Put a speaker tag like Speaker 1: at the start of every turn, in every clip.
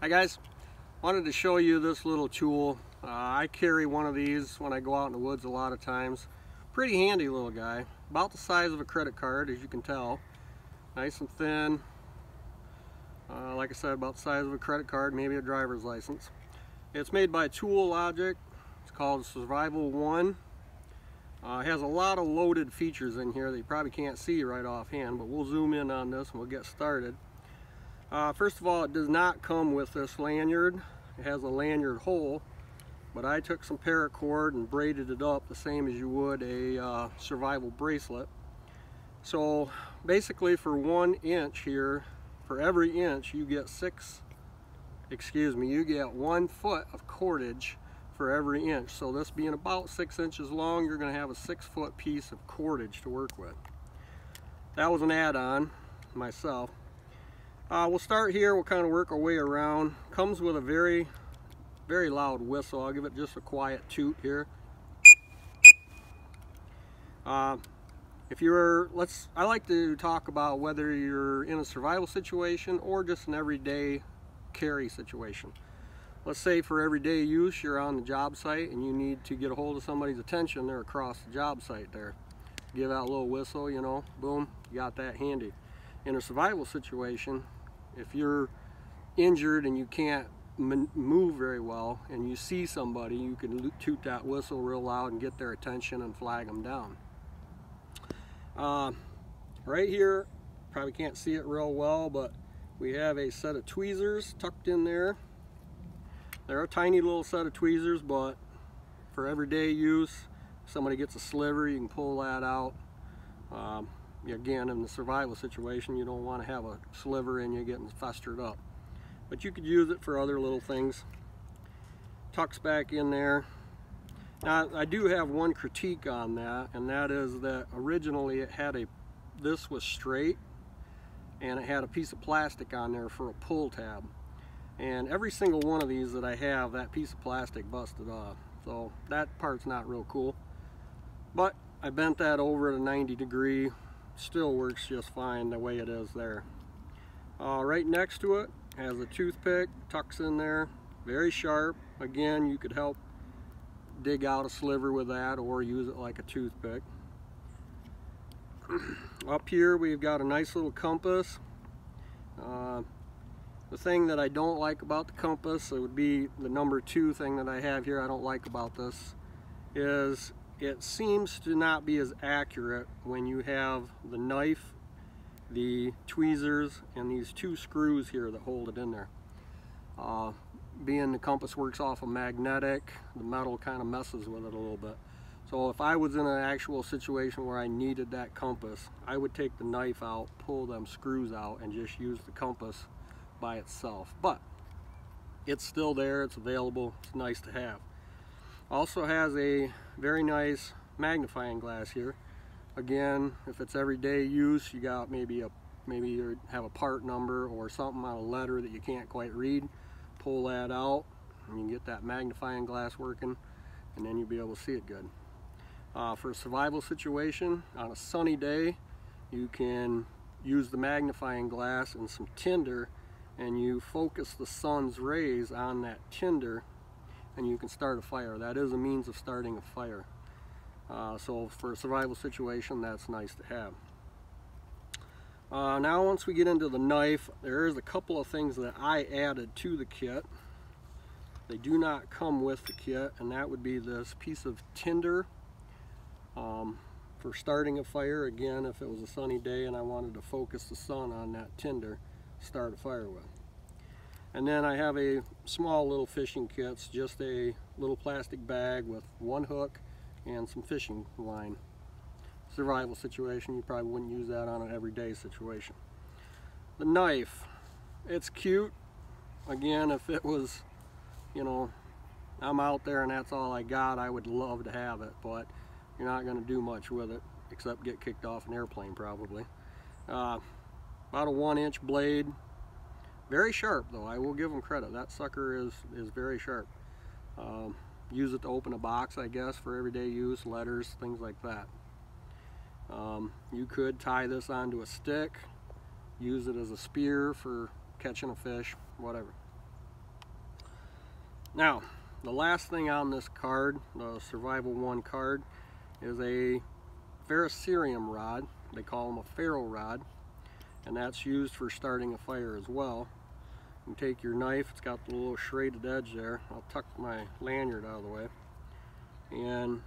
Speaker 1: Hi guys, wanted to show you this little tool. I carry one of these when I go out in the woods a lot of times. Pretty handy little guy, about the size of a credit card, as you can tell. Nice and thin. Like I said, about the size of a credit card, maybe a driver's license. It's made by Tool Logic. It's called Survival 1. It has a lot of loaded features in here that you probably can't see right offhand, but we'll zoom in on this and we'll get started. First of all, it does not come with this lanyard. It has a lanyard hole, but I took some paracord and braided it up the same as you would a survival bracelet. So basically for 1 inch here, for every inch you get you get 1 foot of cordage for every inch. So this being about 6 inches long, you're going to have a 6-foot piece of cordage to work with. That was an add-on myself. We'll start here. We'll kind of work our way around. Comes with a very loud whistle. I'll give it just a quiet toot here. I like to talk about whether you're in a survival situation or just an everyday carry situation. Let's say for everyday use, you're on the job site and you need to get a hold of somebody's attention. They're across the job site there. Give out a little whistle, you know, boom, you got that handy. In a survival situation, if you're injured and you can't move very well and you see somebody, you can toot that whistle real loud and get their attention and flag them down. Right here, probably can't see it real well, but we have a set of tweezers tucked in there. They're a tiny little set of tweezers, but for everyday use, if somebody gets a sliver, you can pull that out. Again, in the survival situation, you don't want to have a sliver in you getting festered up. But you could use it for other little things. Tucks back in there. Now, I do have one critique on that, and that is that originally this was straight, and it had a piece of plastic on there for a pull tab. And every single one of these that I have, that piece of plastic busted off. So that part's not real cool. But I bent that over at a 90 degree. Still works just fine the way it is there. Right next to it has a toothpick, tucks in there, very sharp. Again, you could help dig out a sliver with that or use it like a toothpick. Up here we've got a nice little compass. The thing that I don't like about the compass, it would be the number 2 thing that I have here I don't like about this, is it seems to not be as accurate when you have the knife, the tweezers, and these 2 screws here that hold it in there. Being the compass works off of magnetic, the metal kind of messes with it a little bit. So if I was in an actual situation where I needed that compass, I would take the knife out, pull them screws out, and just use the compass by itself. But it's still there, it's available, it's nice to have. Also has a very nice magnifying glass here. Again, if it's everyday use, you got maybe you have a part number or something on a letter that you can't quite read, pull that out and you can get that magnifying glass working, and then you'll be able to see it good. For a survival situation, on a sunny day, you can use the magnifying glass and some tinder, and you focus the sun's rays on that tinder and you can start a fire. That is a means of starting a fire. So for a survival situation, that's nice to have. Now once we get into the knife, there is a couple of things that I added to the kit. They do not come with the kit, and that would be this piece of tinder for starting a fire. Again, if it was a sunny day and I wanted to focus the sun on that tinder, start a fire with. And then I have a small little fishing kits, just a little plastic bag with 1 hook and some fishing line. Survival situation, you probably wouldn't use that on an everyday situation. The knife, it's cute. Again, if it was, you know, I'm out there and that's all I got, I would love to have it, but you're not going to do much with it except get kicked off an airplane probably. About a 1-inch blade. Very sharp though, I will give them credit. That sucker is very sharp. Use it to open a box, I guess, for everyday use, letters, things like that. You could tie this onto a stick, use it as a spear for catching a fish, whatever. Now, the last thing on this card, the Survival 1 card, is a ferrocerium rod. They call them a ferro rod, and that's used for starting a fire as well. You take your knife, it's got the little serrated edge there. I'll tuck my lanyard out of the way. And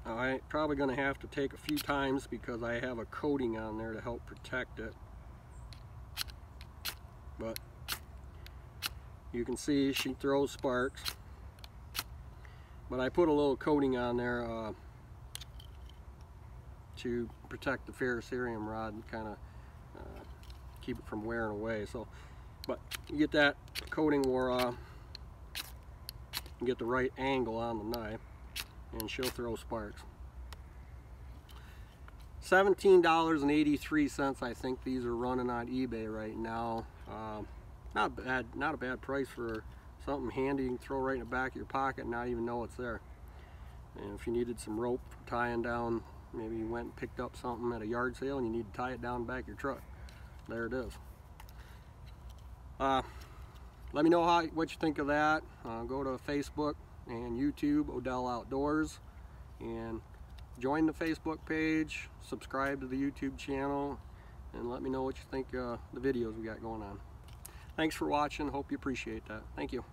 Speaker 1: I'm probably going to have to take a few times because I have a coating on there to help protect it. But you can see she throws sparks. But I put a little coating on there to protect the ferrocerium rod and kind of keep it from wearing away. So, but you get that coating wore off, and get the right angle on the knife, and she'll throw sparks. $17.83 I think these are running on eBay right now. Not a bad price for something handy you can throw right in the back of your pocket and not even know it's there. And if you needed some rope for tying down, maybe you went and picked up something at a yard sale and you need to tie it down the back of your truck, there it is. Let me know what you think of that. Go to Facebook and YouTube, Odell Outdoors, and join the Facebook page, subscribe to the YouTube channel, and let me know what you think of the videos we got going on. Thanks for watching. Hope you appreciate that. Thank you.